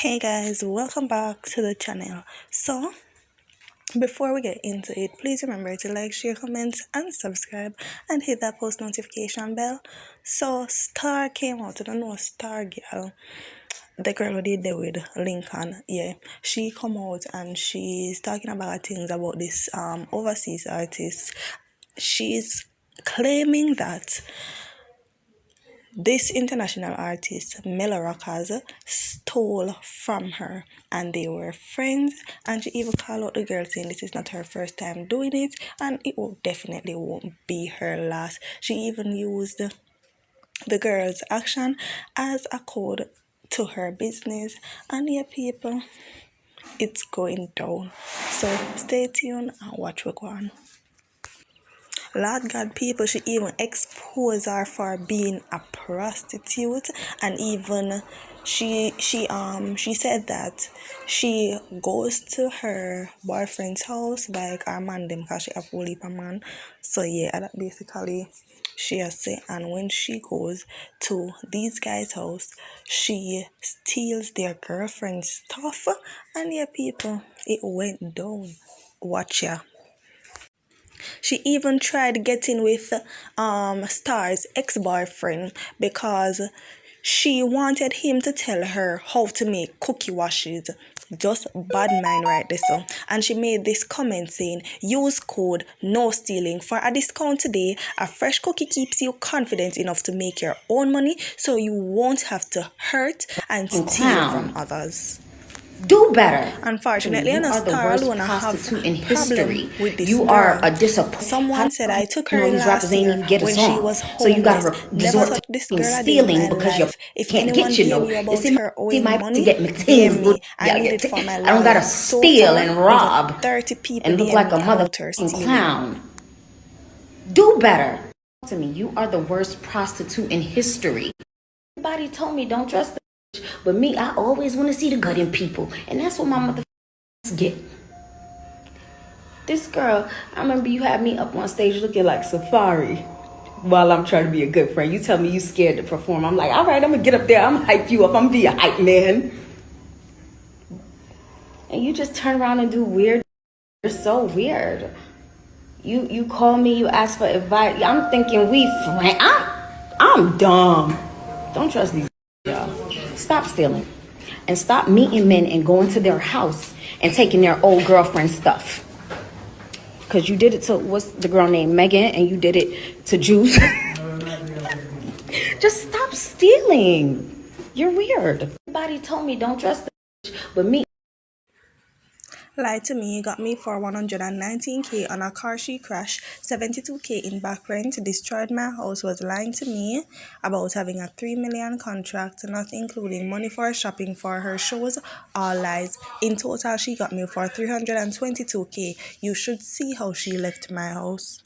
Hey guys, welcome back to the channel. So before we get into it, please remember to like, share, comment and subscribe and hit that post notification bell. So Star came out. I don't know, Star Gyal, the girl who did there with Lincoln. Yeah, she come out and she's talking about things about this overseas artist. She's claiming that this international artist, MERCYYY, stole from her and they were friends, and she even called out the girl saying this is not her first time doing it and it definitely won't be her last. She even used the girl's action as a code to her business, and yeah people, it's going down. So stay tuned and watch what go on. Lord God, people, she even exposed her for being a prostitute, and even she said that she goes to her boyfriend's house, like her man them, cause she a full heap of man. So yeah, that basically she has said. And when she goes to these guys' house, she steals their girlfriend's stuff, and yeah people, it went down. Watch ya. She even tried getting with Star's ex-boyfriend because she wanted him to tell her how to make cookie washes. Just bad mind right there. So, and she made this comment saying, use code no stealing for a discount today. A fresh cookie keeps you confident enough to make your own money, so you won't have to hurt and steal from others. Do better. Unfortunately, you I'm are the alone. worst I have prostitute in problem history. with this You girl. are a disappointment. Someone said I took her You know, in these last rappers ain't year even get a when song. she was So you homeless. gotta Never resort touched this to girl a day in my stealing because you life. If can't anyone get you DM know. you It about seems her to owing my money, to get DM McTins. me. I need it for my I don't gotta lawyer. So steal far, and over rob 30 people and look DM like a me about her motherfucking stealing. clown. Do better. To me, you are the worst prostitute in history. Everybody told me don't trust the bitch, but me, I always want to see the good in people, and that's what my motherfuckers get. This girl, I remember you had me up on stage looking like Safari while I'm trying to be a good friend. You tell me you scared to perform. I'm like, all right, I'm gonna get up there. I'm gonna hype you up. I'm gonna be a hype man. And you just turn around and do weird. You're so weird. You call me, you ask for advice. I'm thinking we friends. I'm dumb. Don't trust these y'all. Stop stealing. And stop meeting men and going to their house and taking their old girlfriend stuff. Because you did it to, what's the girl named Megan, and you did it to Juice. Just stop stealing. You're weird. Everybody told me don't trust the bitch, but me. Lied to me, got me for 119k on a car she crashed, 72k in back rent, destroyed my house, was lying to me about having a 3 million contract, not including money for shopping for her shows. All lies. In total, she got me for 322k. You should see how she left my house.